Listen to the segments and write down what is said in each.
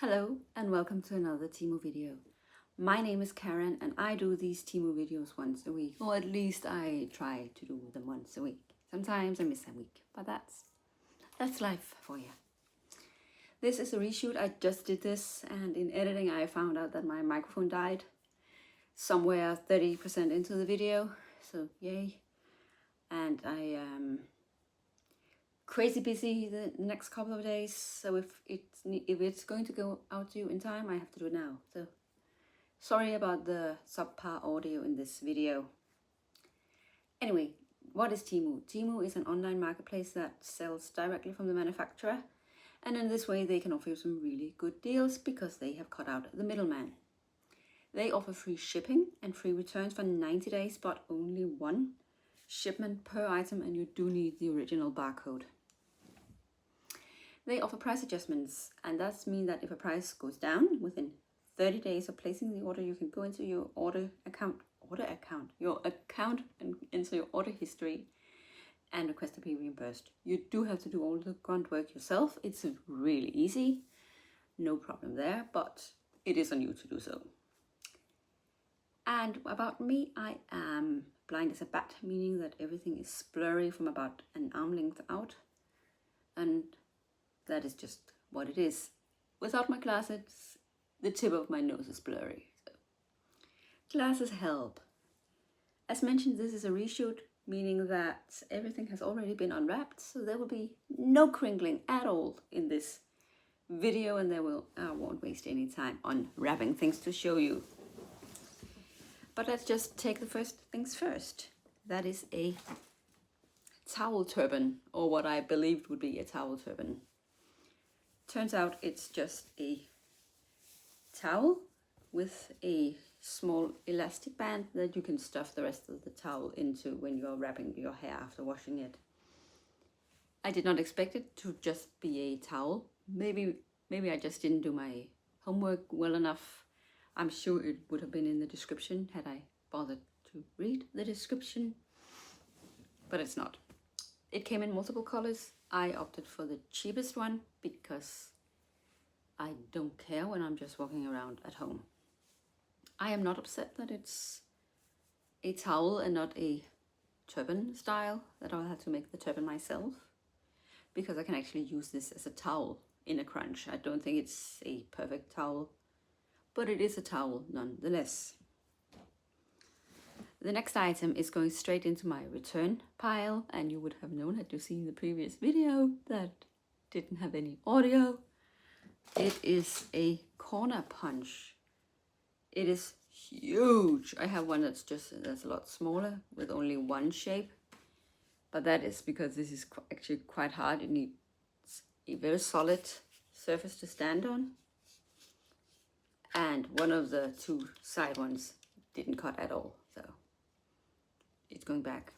Hello and welcome to another Temu video. My name is Karen and I do these Temu videos once a week, or at least I try to do them once a week. Sometimes I miss a week, but that's life for you. This is a reshoot. I just did this, and in editing I found out that my microphone died somewhere 30% into the video, so yay. And I am crazy busy the next couple of days, so if it's going to go out to you in time, I have to do it now. So sorry about the subpar audio in this video. Anyway, what is Temu? Temu is an online marketplace that sells directly from the manufacturer, and in this way they can offer you some really good deals because they have cut out the middleman. They offer free shipping and free returns for 90 days, but only one shipment per item, and you do need the original barcode. They offer price adjustments, and that means that if a price goes down within 30 days of placing the order, you can go into your account and enter your order history and request to be reimbursed. You do have to do all the grunt work yourself. It's really easy, no problem there, but it is on you to do so. And about me, I am blind as a bat, meaning that everything is blurry from about an arm length out, and that is just what it is. Without my glasses, the tip of my nose is blurry. So glasses help. As mentioned, this is a reshoot, meaning that everything has already been unwrapped, so there will be no crinkling at all in this video, and I won't waste any time unwrapping things to show you. But let's just take the first things first. That is a towel turban, or what I believed would be a towel turban. Turns out it's just a towel with a small elastic band that you can stuff the rest of the towel into when you're wrapping your hair after washing it. I did not expect it to just be a towel. Maybe I just didn't do my homework well enough. I'm sure it would have been in the description had I bothered to read the description, but it's not. It came in multiple colors. I opted for the cheapest one because I don't care when I'm just walking around at home. I am not upset that it's a towel and not a turban style, that I'll have to make the turban myself, because I can actually use this as a towel in a crunch. I don't think it's a perfect towel, but it is a towel nonetheless. The next item is going straight into my return pile, and you would have known had you seen the previous video that didn't have any audio. It is a corner punch. It is huge. I have one that's a lot smaller with only one shape, but that is because this is actually quite hard. It needs a very solid surface to stand on, and one of the two side ones didn't cut at all, so it's going back.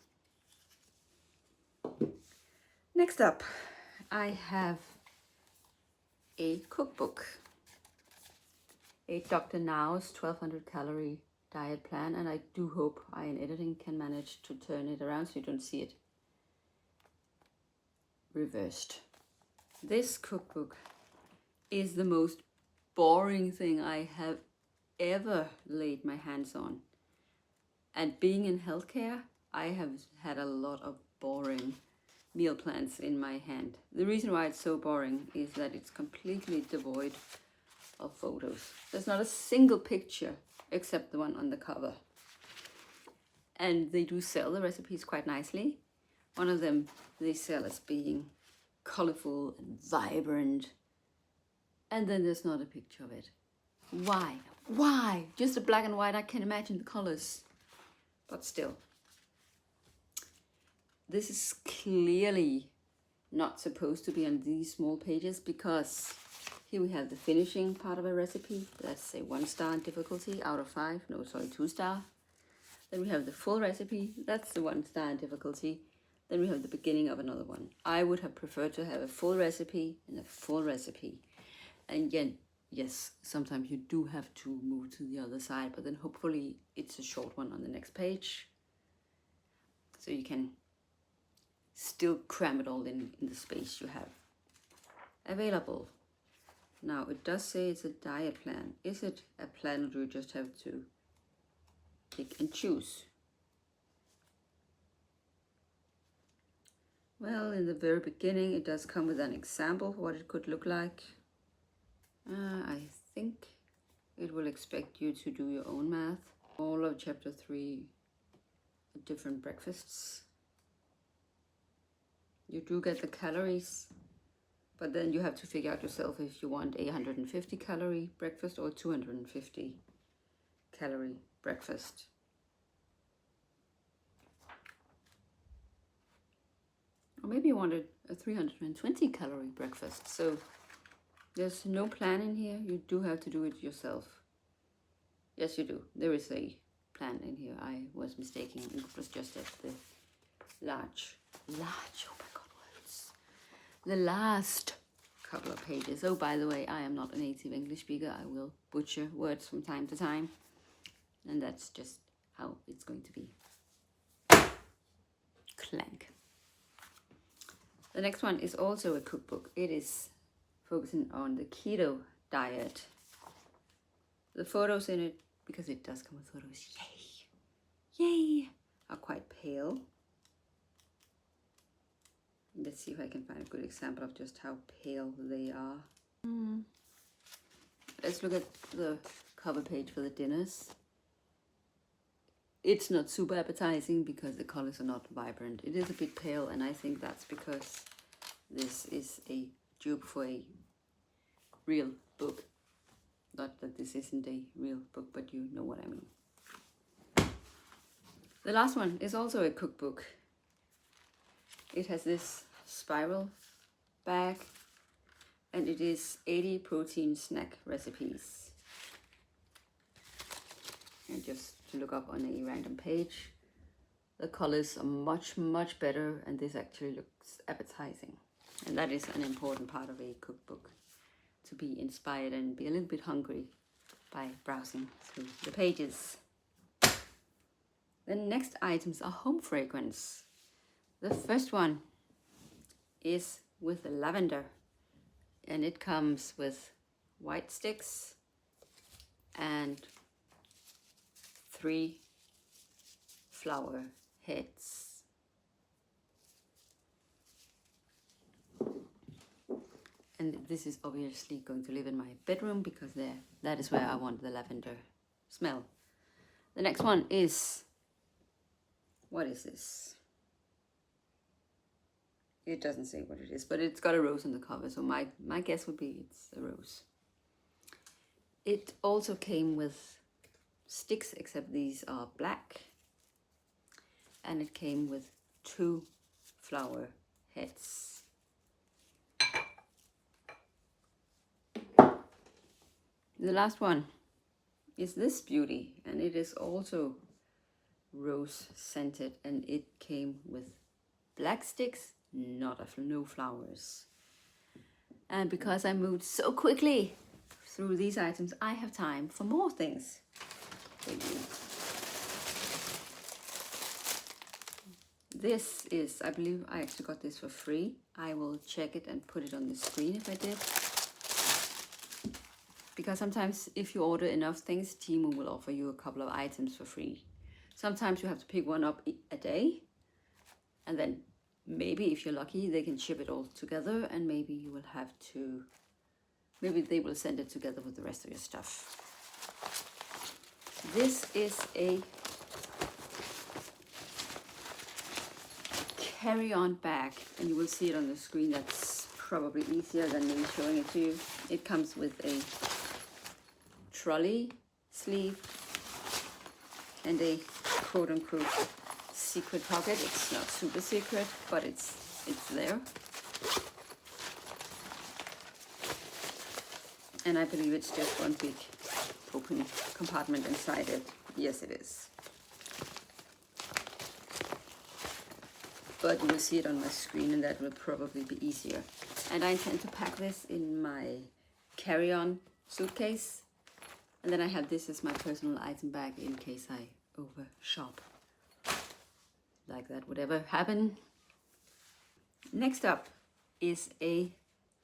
Next up, I have a cookbook, a Dr. Now's 1200 calorie diet plan, and I do hope I in editing can manage to turn it around so you don't see it reversed. This cookbook is the most boring thing I have ever laid my hands on. And being in healthcare, I have had a lot of boring meal plans in my hand. The reason why it's so boring is that it's completely devoid of photos. There's not a single picture except the one on the cover. And they do sell the recipes quite nicely. One of them they sell as being colorful and vibrant, and then there's not a picture of it. Why? Just a black and white, I can imagine the colors. But still, this is clearly not supposed to be on these small pages, because here we have the finishing part of a recipe. That's a 1-star difficulty out of 5. No, sorry, 2-star. Then we have the full recipe. That's the 1-star difficulty. Then we have the beginning of another one. I would have preferred to have a full recipe and a full recipe. And again, yes, sometimes you do have to move to the other side, but then hopefully it's a short one on the next page, so you can still cram it all in the space you have available. Now, it does say it's a diet plan. Is it a plan, or do you just have to pick and choose? Well, in the very beginning, it does come with an example of what it could look like. I think it will expect you to do your own math. All of chapter 3 are different breakfasts. You do get the calories, but then you have to figure out yourself if you want a 150 calorie breakfast or 250 calorie breakfast. Or maybe you wanted a 320 calorie breakfast. So there's no plan in here. You do have to do it yourself. Yes, you do. There is a plan in here. I was mistaken. It was just at the large, oh my God, words. The last couple of pages. Oh, by the way, I am not a native English speaker. I will butcher words from time to time. And that's just how it's going to be. Clank. The next one is also a cookbook. It is focusing on the keto diet. The photos in it, because it does come with photos, yay, are quite pale. Let's see if I can find a good example of just how pale they are. Let's look at the cover page for the dinners. It's not super appetizing because the colors are not vibrant. It is a bit pale, and I think that's because this is a dupe for a real book. Not that this isn't a real book, but you know what I mean. The last one is also a cookbook. It has this spiral bag, and it is 80 protein snack recipes. And just to look up on a random page, the colors are much better, and this actually looks appetizing. And that is an important part of a cookbook, to be inspired and be a little bit hungry by browsing through the pages. The next items are home fragrance. The first one is with lavender, and it comes with white sticks and 3 flower heads. And this is obviously going to live in my bedroom because that is where I want the lavender smell. The next one is, what is this? It doesn't say what it is, but it's got a rose on the cover, so my guess would be it's a rose. It also came with sticks, except these are black, and it came with 2 flower heads. The last one is this beauty, and it is also rose scented, and it came with black sticks, no flowers. And because I moved so quickly through these items, I have time for more things. This is, I believe I actually got this for free. I will check it and put it on the screen if I did. Because sometimes if you order enough things, Temu will offer you a couple of items for free. Sometimes you have to pick one up a day, and then maybe if you're lucky, they can ship it all together, and maybe you will have to, maybe they will send it together with the rest of your stuff. This is a carry-on bag, and you will see it on the screen. That's probably easier than me showing it to you. It comes with a trolley sleeve and a quote-unquote secret pocket. It's not super secret, but it's there. And I believe it's just one big open compartment inside it. Yes, it is. But you will see it on my screen, and that will probably be easier. And I intend to pack this in my carry-on suitcase. And then I have this as my personal item bag in case I overshop. Like that would ever happen. Next up is a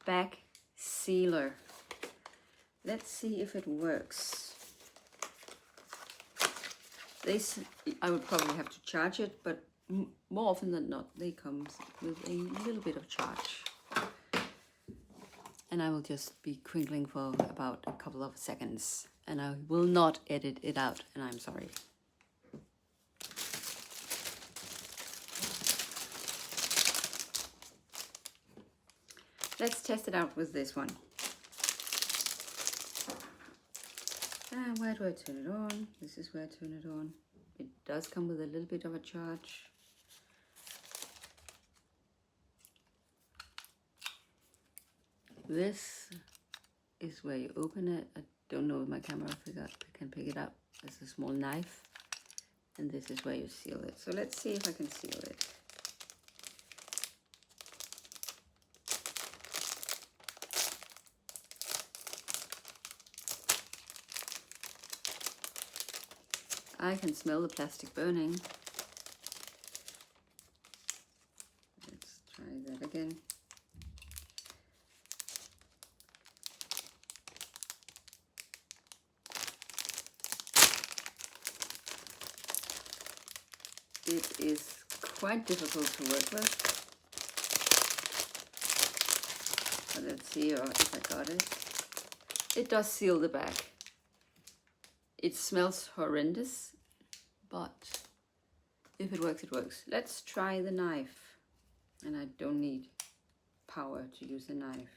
bag sealer. Let's see if it works. This, I would probably have to charge it, but more often than not, they come with a little bit of charge. And I will just be crinkling for about a couple of seconds, and I will not edit it out, and I'm sorry. Let's test it out with this one. Where do I turn it on? This is where I turn it on. It does come with a little bit of a charge. This is where you open it. I don't know if my camera can pick it up. There's a small knife, and this is where you seal it. So let's see if I can seal it. I can smell the plastic burning. Let's try that again. It is quite difficult to work with. But let's see if I got it. It does seal the back. It smells horrendous, but if it works, it works. Let's try the knife. And I don't need power to use the knife.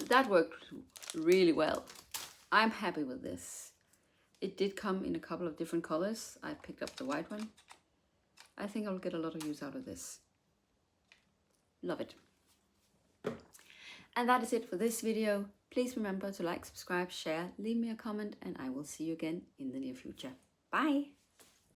That worked really well. I'm happy with this. It did come in a couple of different colors. I picked up the white one. I think I'll get a lot of use out of this. Love it. And that is it for this video. Please remember to like, subscribe, share, leave me a comment, and I will see you again in the near future. Bye!